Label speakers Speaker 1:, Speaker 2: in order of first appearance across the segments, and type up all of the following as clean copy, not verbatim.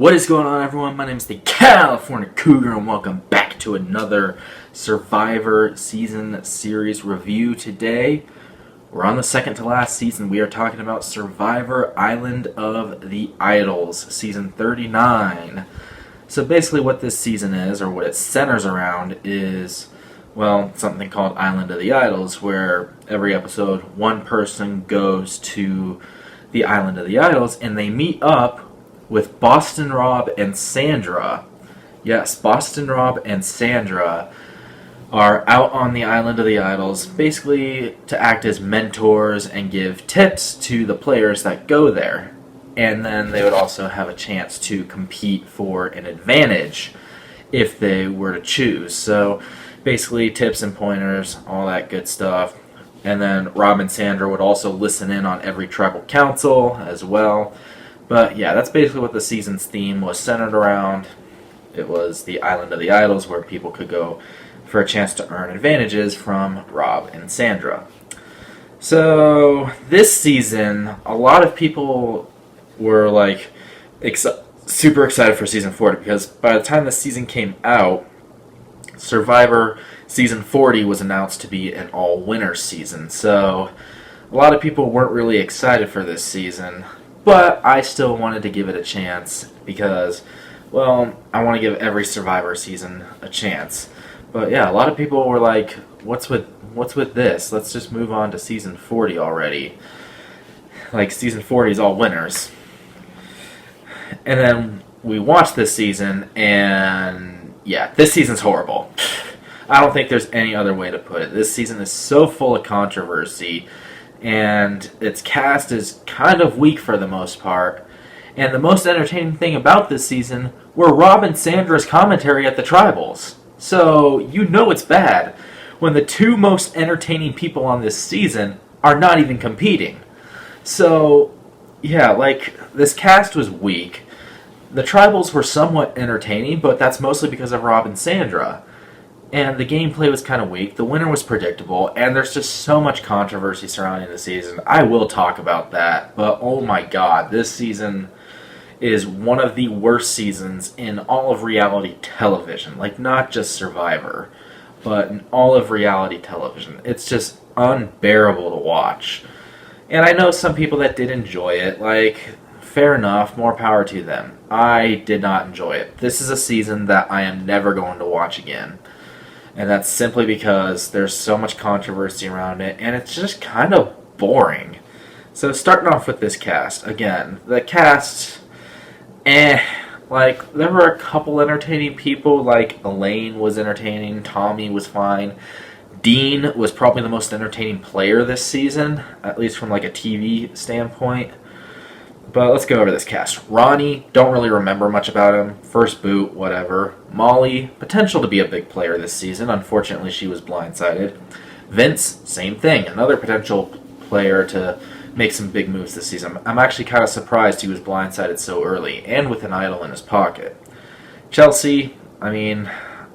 Speaker 1: What is going on, everyone? My name is the California Cougar, and welcome back to another Survivor Season Series review. Today, we're on the second to last season. We are talking about Survivor Island of the Idols, Season 39. So basically what this season is, or what it centers around, is, well, something called Island of the Idols, where every episode, one person goes to the Island of the Idols, and they meet up with Boston Rob and Sandra. Yes, Boston Rob and Sandra are out on the Island of the Idols, basically to act as mentors and give tips to the players that go there. And then they would also have a chance to compete for an advantage if they were to choose. So basically tips and pointers, all that good stuff. And then Rob and Sandra would also listen in on every tribal council as well. But yeah, that's basically what the season's theme was centered around. It was the Island of the Idols, where people could go for a chance to earn advantages from Rob and Sandra. So this season, a lot of people were like super excited for season 40, because by the time the season came out, Survivor season 40 was announced to be an all-winner season. So a lot of people weren't really excited for this season. But I still wanted to give it a chance because, well, I want to give every Survivor season a chance. But yeah, a lot of people were like, what's with this? Let's just move on to season 40 already. Like, season 40 is all winners. And then we watched this season, and yeah, this season's horrible. I don't think there's any other way to put it. This season is so full of controversy, and its cast is kind of weak for the most part. And the most entertaining thing about this season were Rob and Sandra's commentary at the Tribals. So you know it's bad when the two most entertaining people on this season are not even competing. So yeah, like, this cast was weak. The Tribals were somewhat entertaining, but that's mostly because of Rob and Sandra. And the gameplay was kind of weak. The winner was predictable, and there's just so much controversy surrounding the season. I will talk about that, but oh my god, this season is one of the worst seasons in all of reality television. Like, not just Survivor, but in all of reality television. It's just unbearable to watch. And I know some people that did enjoy it. Like, fair enough, more power to them. I did not enjoy it. This is a season that I am never going to watch again. And that's simply because there's so much controversy around it, and it's just kind of boring. So starting off with this cast, again, the cast, like, there were a couple entertaining people, like Elaine was entertaining, Tommy was fine. Dean was probably the most entertaining player this season, at least from like a TV standpoint. But let's go over this cast. Ronnie, don't really remember much about him. First boot, whatever. Molly, potential to be a big player this season. Unfortunately, she was blindsided. Vince, same thing. Another potential player to make some big moves this season. I'm actually kind of surprised he was blindsided so early, and with an idol in his pocket. Chelsea, I'm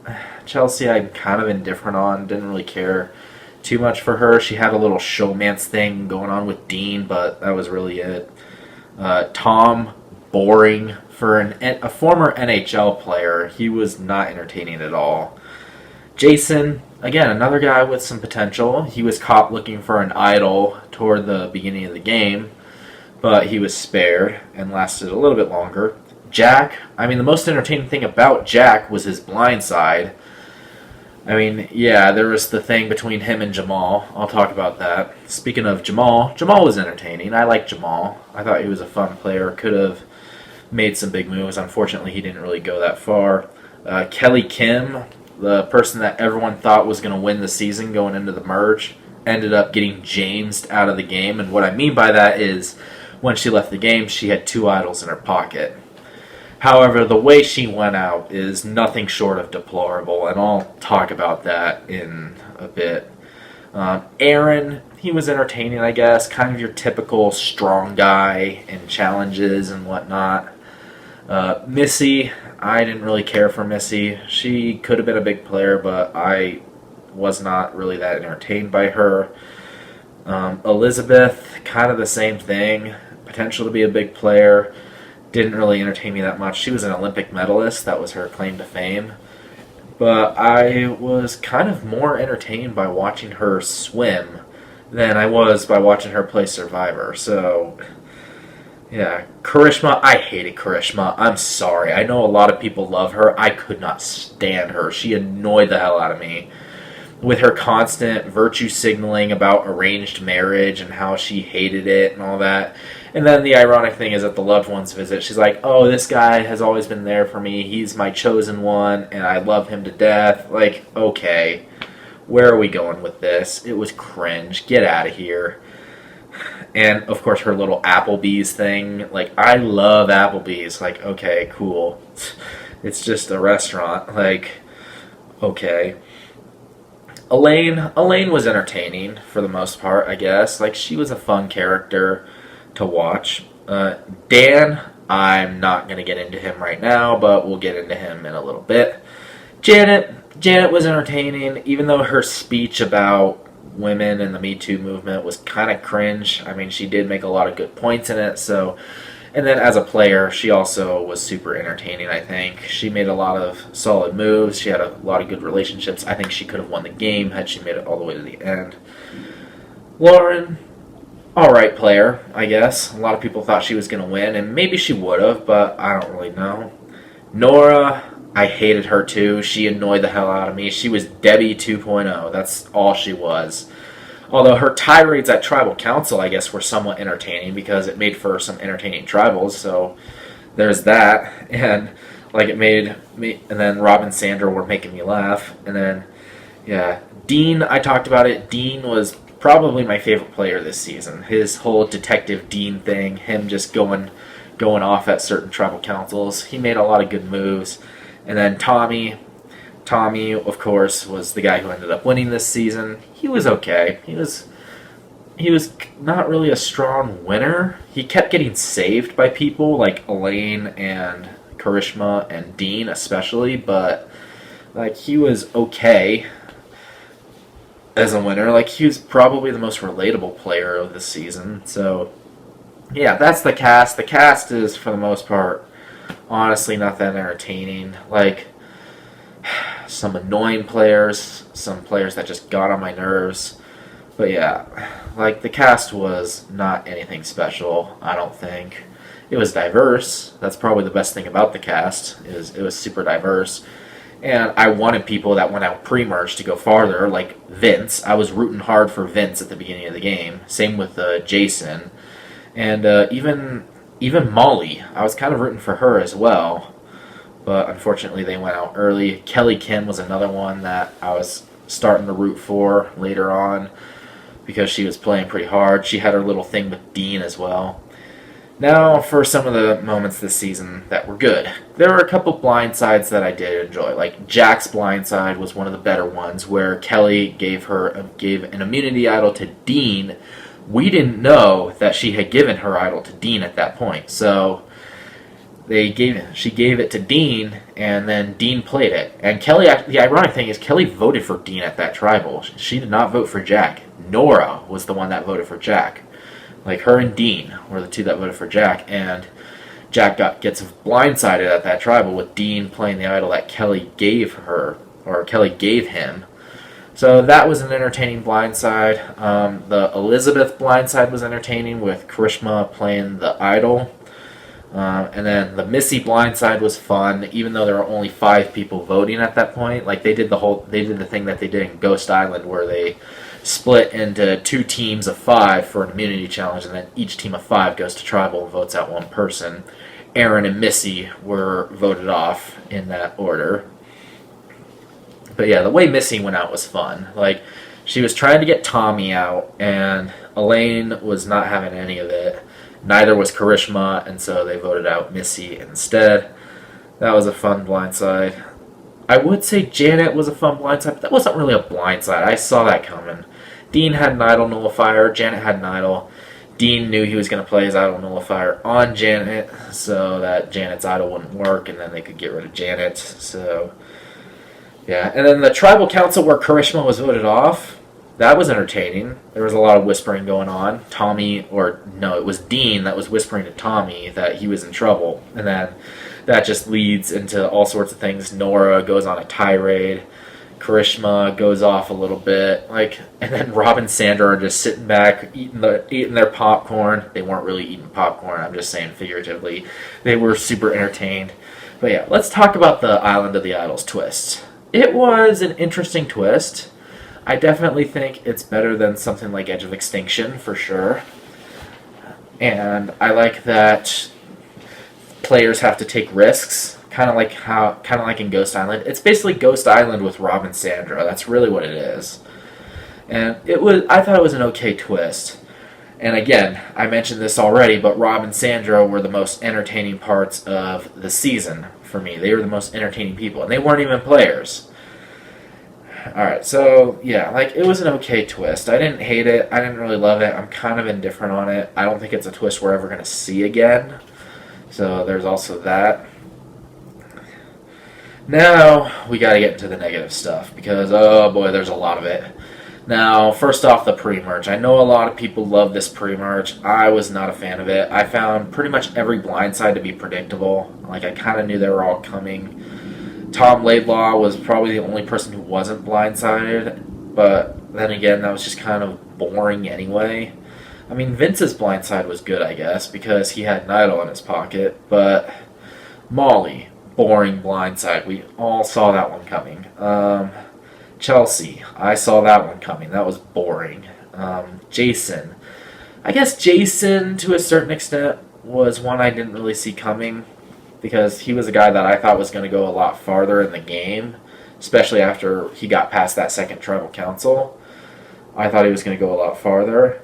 Speaker 1: kind of indifferent on. Didn't really care too much for her. She had a little showmance thing going on with Dean, but that was really it. Tom, boring for a former NHL player. He was not entertaining at all. Jason, again, another guy with some potential. He was caught looking for an idol toward the beginning of the game, but he was spared and lasted a little bit longer. Jack, the most entertaining thing about Jack was his blind side. Yeah, there was the thing between him and Jamal. I'll talk about that. Speaking of Jamal was entertaining. I like Jamal. I thought he was a fun player. Could have made some big moves. Unfortunately, he didn't really go that far. Kelly Kim, the person that everyone thought was going to win the season going into the merge, ended up getting Jamesed out of the game. And what I mean by that is, when she left the game, she had two idols in her pocket. However, the way she went out is nothing short of deplorable, and I'll talk about that in a bit. Aaron, he was entertaining, I guess. Kind of your typical strong guy in challenges and whatnot. Missy, I didn't really care for Missy. She could have been a big player, but I was not really that entertained by her. Elizabeth, kind of the same thing. Potential to be a big player. didn't really entertain me that much. She was an Olympic medalist. That was her claim to fame. But I was kind of more entertained by watching her swim than I was by watching her play Survivor. So, yeah. Karishma, I hated Karishma. I'm sorry. I know a lot of people love her. I could not stand her. She annoyed the hell out of me with her constant virtue signaling about arranged marriage and how she hated it and all that. And then the ironic thing is at the loved ones visit, she's like, oh, this guy has always been there for me. He's my chosen one, and I love him to death. Like, okay, where are we going with this? It was cringe. Get out of here. And, of course, her little Applebee's thing. Like, I love Applebee's. Like, okay, cool. It's just a restaurant. Like, okay. Elaine was entertaining for the most part, I guess. Like, she was a fun character to watch. Dan, I'm not going to get into him right now, but we'll get into him in a little bit. Janet was entertaining, even though her speech about women and the Me Too movement was kind of cringe. I mean, she did make a lot of good points in it, so... And then as a player, she also was super entertaining, I think. She made a lot of solid moves. She had a lot of good relationships. I think she could have won the game had she made it all the way to the end. Lauren, alright player, I guess. A lot of people thought she was going to win, and maybe she would have, but I don't really know. Nora, I hated her too. She annoyed the hell out of me. She was Debbie 2.0. That's all she was. Although her tirades at Tribal Council, I guess, were somewhat entertaining because it made for some entertaining tribals, so there's that. And, like, it made me... And then Rob and Sandra were making me laugh. And then, yeah. Dean, I talked about it. Dean was probably my favorite player this season. His whole Detective Dean thing, him just going off at certain Tribal Councils. He made a lot of good moves. And then Tommy, of course, was the guy who ended up winning this season. He was okay. He was not really a strong winner. He kept getting saved by people like Elaine and Karishma and Dean especially, but like he was okay as a winner. Like he was probably the most relatable player of the season. So yeah, that's the cast. The cast is for the most part honestly not that entertaining. Like some annoying players, some players that just got on my nerves. But yeah, like the cast was not anything special, I don't think. It was diverse. That's probably the best thing about the cast, is it was super diverse. And I wanted people that went out pre-merge to go farther, like Vince. I was rooting hard for Vince at the beginning of the game. Same with Jason. And even Molly. I was kind of rooting for her as well. But unfortunately they went out early. Kelly Kim was another one that I was starting to root for later on because she was playing pretty hard. She had her little thing with Dean as well. Now for some of the moments this season that were good. There were a couple blindsides that I did enjoy. Like Jack's blindside was one of the better ones where Kelly gave an immunity idol to Dean. We didn't know that she had given her idol to Dean at that point. So she gave it to Dean, and then Dean played it. And Kelly, the ironic thing is Kelly voted for Dean at that tribal. She did not vote for Jack. Nora was the one that voted for Jack. Like her and Dean were the two that voted for Jack, and Jack gets blindsided at that tribal with Dean playing the idol that Kelly gave her, or Kelly gave him. So that was an entertaining blindside. The Elizabeth blindside was entertaining with Karishma playing the idol. And then the Missy blindside was fun, even though there were only 5 people voting at that point. Like they did the thing that they did in Ghost Island where they split into 2 teams of 5 for an immunity challenge, and then each team of 5 goes to tribal and votes out one person. Aaron and Missy were voted off in that order. But yeah, the way Missy went out was fun. Like she was trying to get Tommy out, and Elaine was not having any of it. Neither was Karishma, and so they voted out Missy instead. That was a fun blindside. I would say Janet was a fun blindside, but that wasn't really a blindside. I saw that coming. Dean had an idol nullifier. Janet had an idol. Dean knew he was going to play his idol nullifier on Janet so that Janet's idol wouldn't work, and then they could get rid of Janet. So, yeah. And then the Tribal Council where Karishma was voted off, That was entertaining. There was a lot of whispering going on. Tommy, or no, it was Dean that was whispering to Tommy that he was in trouble. And then that just leads into all sorts of things. Nora goes on a tirade. Karishma goes off a little bit. And then Rob and Sandra are just sitting back, eating their popcorn. They weren't really eating popcorn, I'm just saying figuratively. They were super entertained. But yeah, let's talk about the Island of the Idols twist. It was an interesting twist. I definitely think it's better than something like Edge of Extinction, for sure. And I like that players have to take risks, kind of like in Ghost Island. It's basically Ghost Island with Rob and Sandra. That's really what it is. And I thought it was an okay twist. And again, I mentioned this already, but Rob and Sandra were the most entertaining parts of the season for me. They were the most entertaining people, and they weren't even players. Alright, so, yeah, it was an okay twist. I didn't hate it. I didn't really love it. I'm kind of indifferent on it. I don't think it's a twist we're ever going to see again. So, there's also that. Now, we got to get into the negative stuff, because, oh boy, there's a lot of it. Now, first off, the Premerge. I know a lot of people love this Premerge. I was not a fan of it. I found pretty much every Blindside to be predictable. I kind of knew they were all coming. Tom Laidlaw was probably the only person who wasn't blindsided, but then again, that was just kind of boring anyway. I mean, Vince's blindside was good, I guess, because he had an idol in his pocket, but Molly, boring blindside. We all saw that one coming. Chelsea, I saw that one coming. That was boring. Jason, I guess Jason, to a certain extent, was one I didn't really see coming, because he was a guy that I thought was going to go a lot farther in the game, especially after he got past that second tribal council. I thought he was going to go a lot farther,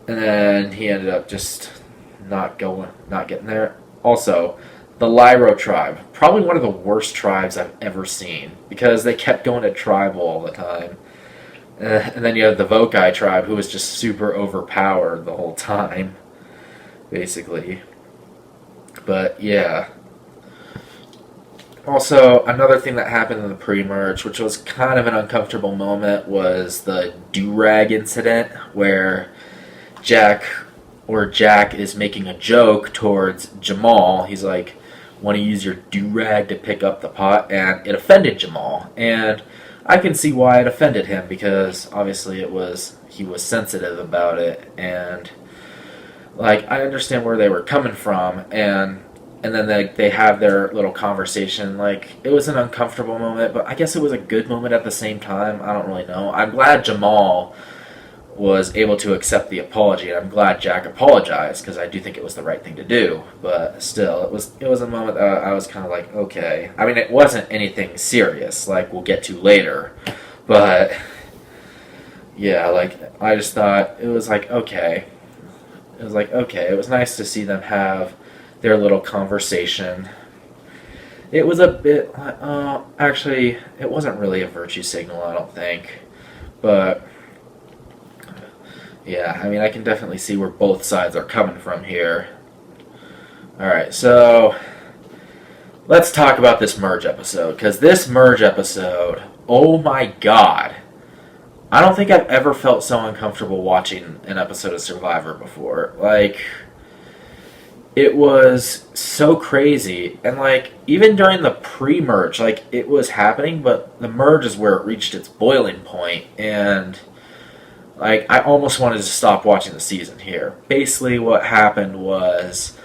Speaker 1: and then he ended up just not getting there. Also, the Lyro tribe, probably one of the worst tribes I've ever seen, because they kept going to tribal all the time. And then you have the Vokai tribe, who was just super overpowered the whole time, basically. But, yeah. Also, another thing that happened in the pre-merge, which was kind of an uncomfortable moment, was the Durag incident, where Jack is making a joke towards Jamal. He's like, want to use your Durag to pick up the pot? And it offended Jamal. And I can see why it offended him, because obviously he was sensitive about it, and I understand where they were coming from, and then they have their little conversation. It was an uncomfortable moment, but I guess it was a good moment at the same time. I don't really know. I'm glad Jamal was able to accept the apology, and I'm glad Jack apologized, because I do think it was the right thing to do. But still, it was a moment that I was kind of like, okay. I mean, it wasn't anything serious, we'll get to later, but yeah, I just thought it was okay. It was okay. It was nice to see them have their little conversation. It was a bit, actually, it wasn't really a virtue signal, I don't think, but yeah, I mean, I can definitely see where both sides are coming from here. Alright, so let's talk about this merge episode, because this merge episode, oh my god, I don't think I've ever felt so uncomfortable watching an episode of Survivor before. It was so crazy, and even during the pre-merge, it was happening, but the merge is where it reached its boiling point, and I almost wanted to stop watching the season here. Basically, what happened was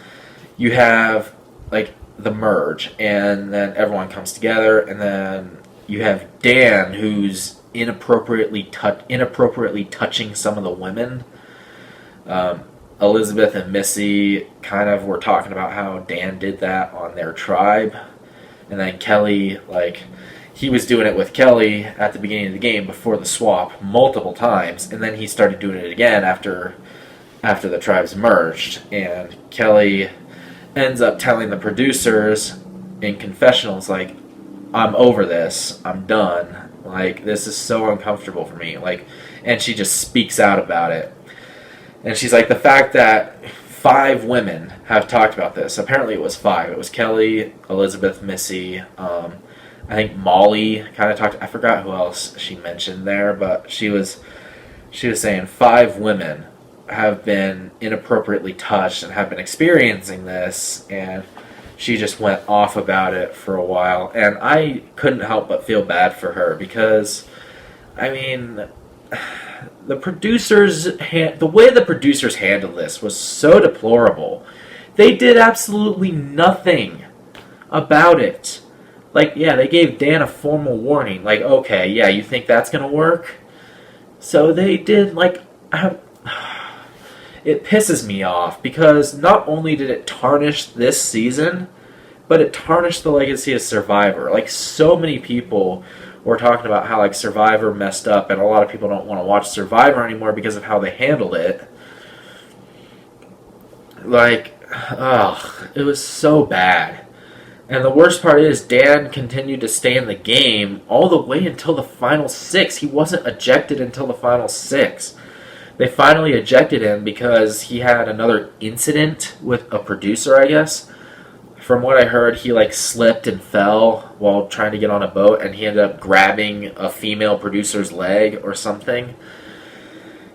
Speaker 1: you have, the merge, and then everyone comes together, and then you have Dan, who's inappropriately touching some of the women. Elizabeth and Missy kind of were talking about how Dan did that on their tribe, and then Kelly, he was doing it with Kelly at the beginning of the game before the swap multiple times, and then he started doing it again after the tribes merged, and Kelly ends up telling the producers in confessionals, I'm over this, I'm done, this is so uncomfortable for me, and she just speaks out about it. And she's like, the fact that 5 women have talked about this, apparently it was 5, it was Kelly, Elizabeth, Missy, I think Molly kind of talked. I forgot who else she mentioned there, but she was saying 5 women have been inappropriately touched and have been experiencing this, and she just went off about it for a while, and I couldn't help but feel bad for her because, I mean, the way the producers handled this was so deplorable. They did absolutely nothing about it. Like, yeah, they gave Dan a formal warning. Like, okay, yeah, you think that's gonna work? So they did, like, it pisses me off because not only did it tarnish this season, but it tarnished the legacy of Survivor. Like, so many people were talking about how, like, Survivor messed up, and a lot of people don't want to watch Survivor anymore because of how they handled it. Like, ugh, it was so bad. And the worst part is Dan continued to stay in the game all the way until the final 6. He wasn't ejected until the final 6. They finally ejected him because he had another incident with a producer, I guess. From what I heard, he like slipped and fell while trying to get on a boat, and he ended up grabbing a female producer's leg or something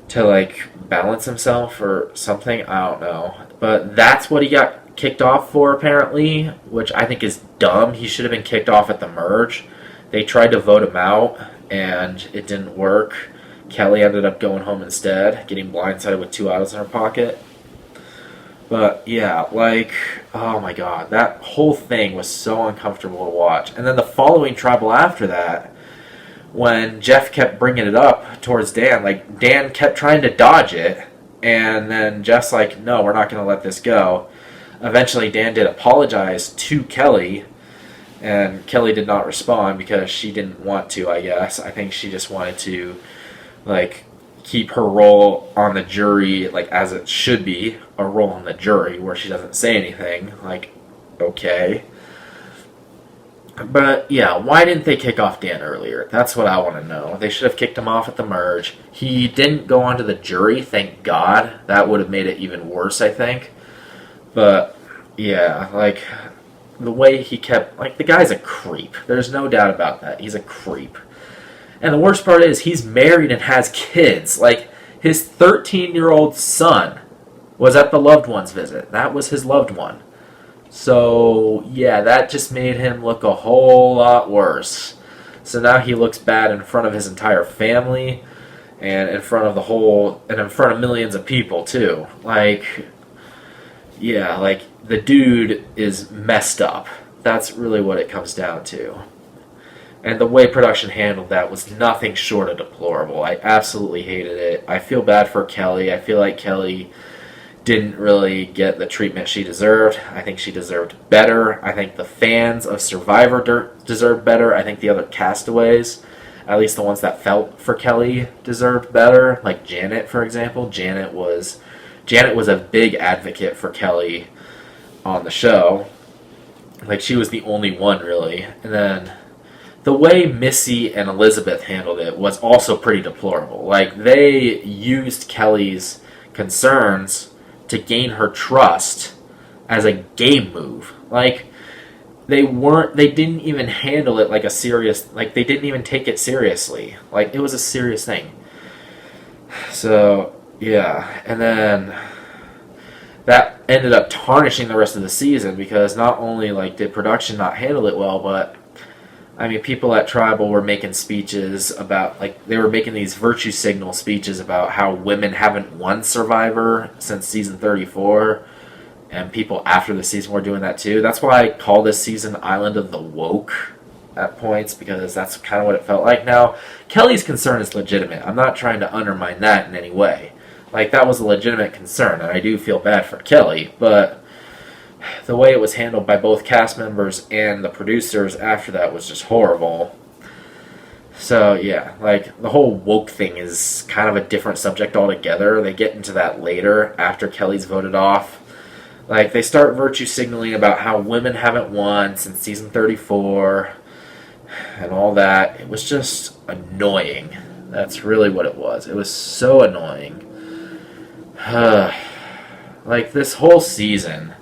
Speaker 1: to like balance himself or something. I don't know. But that's what he got kicked off for, apparently, which I think is dumb. He should have been kicked off at the merge. They tried to vote him out, and it didn't work. Kelly ended up going home instead, getting blindsided with 2 idols in her pocket. But yeah, like, oh my god, that whole thing was so uncomfortable to watch. And then the following tribal after that, when Jeff kept bringing it up towards Dan, like, Dan kept trying to dodge it, and then Jeff's like, no, we're not going to let this go. Eventually, Dan did apologize to Kelly, and Kelly did not respond because she didn't want to, I guess. I think she just wanted to, like, keep her role on the jury, like, as it should be, a role on the jury where she doesn't say anything. Like, okay. But, yeah, why didn't they kick off Dan earlier? That's what I want to know. They should have kicked him off at the merge. He didn't go onto the jury, thank God. That would have made it even worse, I think. But, yeah, like, the way he kept... Like, the guy's a creep. There's no doubt about that. He's a creep. And the worst part is, he's married and has kids. Like, his 13-year-old son was at the loved one's visit. That was his loved one. So, yeah, that just made him look a whole lot worse. So now he looks bad in front of his entire family, and in front of the whole... And in front of millions of people, too. Like... Yeah, like, the dude is messed up. That's really what it comes down to. And the way production handled that was nothing short of deplorable. I absolutely hated it. I feel bad for Kelly. I feel like Kelly didn't really get the treatment she deserved. I think she deserved better. I think the fans of Survivor deserved better. I think the other castaways, at least the ones that felt for Kelly, deserved better. Like Janet, for example. Janet was a big advocate for Kelly on the show. Like, she was the only one, really. And then the way Missy and Elizabeth handled it was also pretty deplorable. Like, they used Kelly's concerns to gain her trust as a game move. Like, they didn't even handle it like a serious, like, they didn't even take it seriously. Like, it was a serious thing. So... yeah, and then that ended up tarnishing the rest of the season because not only like did production not handle it well, but I mean people at Tribal were making speeches about like they were making these virtue signal speeches about how women haven't won Survivor since season 34, and people after the season were doing that too. That's why I call this season Island of the Woke at points, because that's kind of what it felt like. Now, Kelly's concern is legitimate. I'm not trying to undermine that in any way. Like, that was a legitimate concern, and I do feel bad for Kelly, but the way it was handled by both cast members and the producers after that was just horrible. So, yeah, like, the whole woke thing is kind of a different subject altogether. They get into that later, after Kelly's voted off. Like, they start virtue signaling about how women haven't won since season 34, and all that. It was just annoying. That's really what it was. It was so annoying. Like, this whole season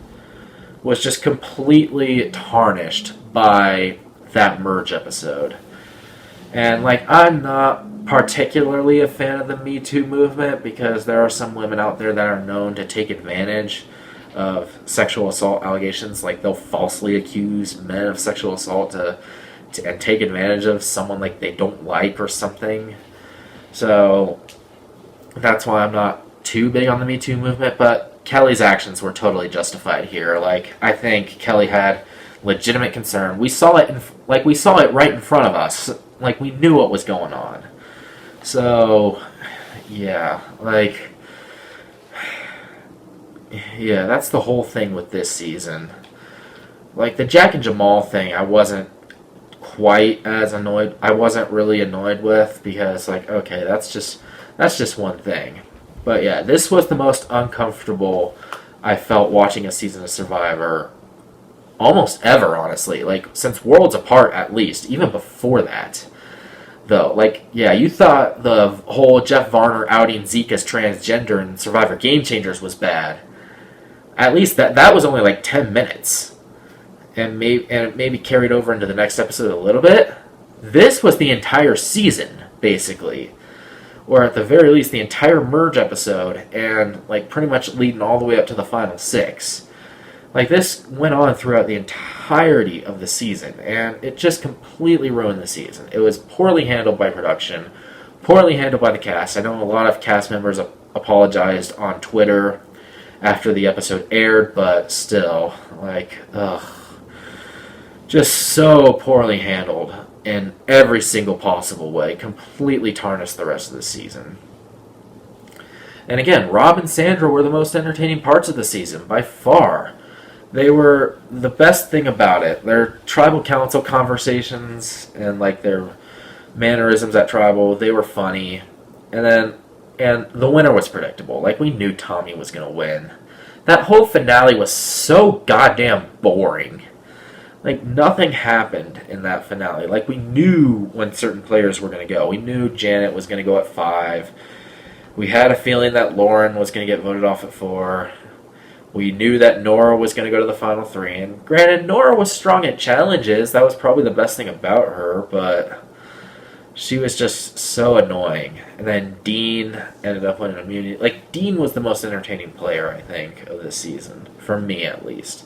Speaker 1: was just completely tarnished by that Merge episode. And, like, I'm not particularly a fan of the Me Too movement because there are some women out there that are known to take advantage of sexual assault allegations. Like, they'll falsely accuse men of sexual assault and take advantage of someone like they don't like or something. So that's why I'm not too big on the Me Too movement, but Kelly's actions were totally justified here. Like, I think Kelly had legitimate concern. We saw it right in front of us. Like, we knew what was going on. So, yeah, that's the whole thing with this season. Like, the Jack and Jamal thing, I wasn't quite as annoyed. I wasn't really annoyed with because, like, okay, that's just one thing. But yeah, this was the most uncomfortable I felt watching a season of Survivor almost ever, honestly. Like, since Worlds Apart, at least. Even before that. Though, like, yeah, you thought the whole Jeff Varner outing Zeke as transgender in Survivor Game Changers was bad. At least that was only like 10 minutes. And it maybe carried over into the next episode a little bit. This was the entire season, basically. Or at the very least, the entire Merge episode, and like pretty much leading all the way up to the final 6. Like, this went on throughout the entirety of the season, and it just completely ruined the season. It was poorly handled by production, poorly handled by the cast. I know a lot of cast members apologized on Twitter after the episode aired, but still, like, ugh. Just so poorly handled in every single possible way. Completely tarnished the rest of the season. And again, Rob and Sandra were the most entertaining parts of the season, by far. They were the best thing about it. Their tribal council conversations and like their mannerisms at tribal, they were funny. And the winner was predictable. Like, we knew Tommy was going to win. That whole finale was so goddamn boring. Like, nothing happened in that finale. Like, we knew when certain players were going to go. We knew Janet was going to go at 5. We had a feeling that Lauren was going to get voted off at 4. We knew that Nora was going to go to the final 3. And granted, Nora was strong at challenges. That was probably the best thing about her, but she was just so annoying. And then Dean ended up winning immunity. Like, Dean was the most entertaining player, I think, of this season. For me, at least.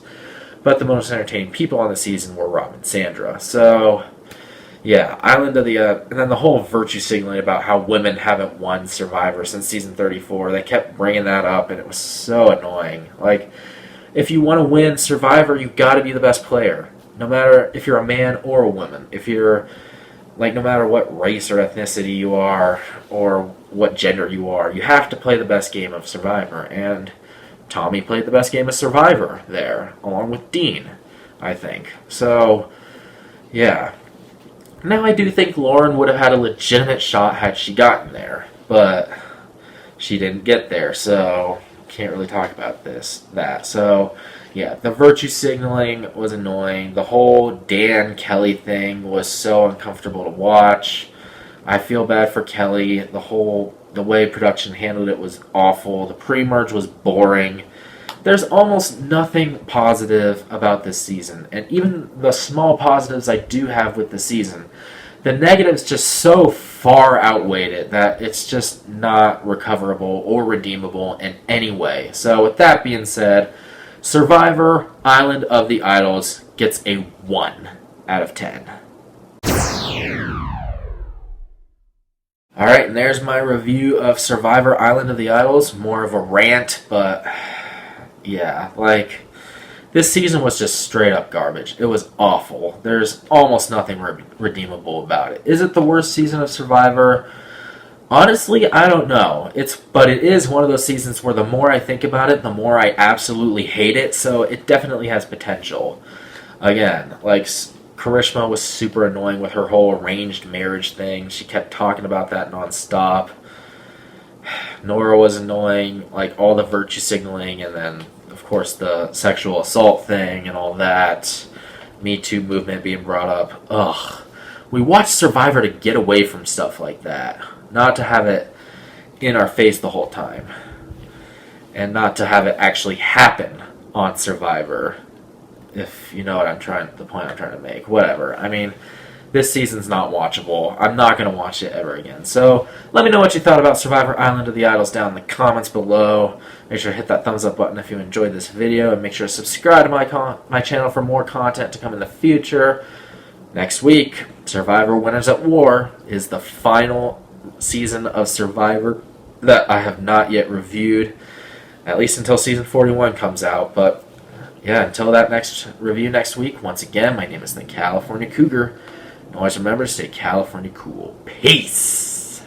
Speaker 1: But the most entertaining people on the season were Rob and Sandra. So, yeah, Island of the... and then the whole virtue signaling about how women haven't won Survivor since season 34. They kept bringing that up, and it was so annoying. Like, if you want to win Survivor, you've got to be the best player. No matter if you're a man or a woman. If you're... Like, no matter what race or ethnicity you are, or what gender you are, you have to play the best game of Survivor. And Tommy played the best game of Survivor there, along with Dean, I think. So, yeah. Now, I do think Lauren would have had a legitimate shot had she gotten there, but she didn't get there, so can't really talk about that. So, yeah, the virtue signaling was annoying. The whole Dan Kelly thing was so uncomfortable to watch. I feel bad for Kelly. The way production handled it was awful. The pre-merge was boring. There's almost nothing positive about this season. And even the small positives I do have with the season, the negatives just so far outweighed it that it's just not recoverable or redeemable in any way. So with that being said, Survivor Island of the Idols gets a 1 out of 10. Alright, and there's my review of Survivor Island of the Idols. More of a rant, but yeah, like, this season was just straight up garbage. It was awful. There's almost nothing redeemable about it. Is it the worst season of Survivor? Honestly, I don't know. But it is one of those seasons where the more I think about it, the more I absolutely hate it, so it definitely has potential. Again, like, Karishma was super annoying with her whole arranged marriage thing. She kept talking about that nonstop. Nora was annoying, like all the virtue signaling, and then, of course, the sexual assault thing and all that. Me Too movement being brought up. Ugh. We watch Survivor to get away from stuff like that. Not to have it in our face the whole time. And not to have it actually happen on Survivor. if you know what the point I'm trying to make. Whatever. I mean, this season's not watchable. I'm not going to watch it ever again. So let me know what you thought about Survivor Island of the Idols down in the comments below. Make sure to hit that thumbs up button if you enjoyed this video, and make sure to subscribe to my channel for more content to come in the future. Next week, Survivor Winners at War is the final season of Survivor that I have not yet reviewed, at least until season 41 comes out. But yeah, until that next review next week, once again, my name is the California Cougar. And always remember to stay California cool. Peace!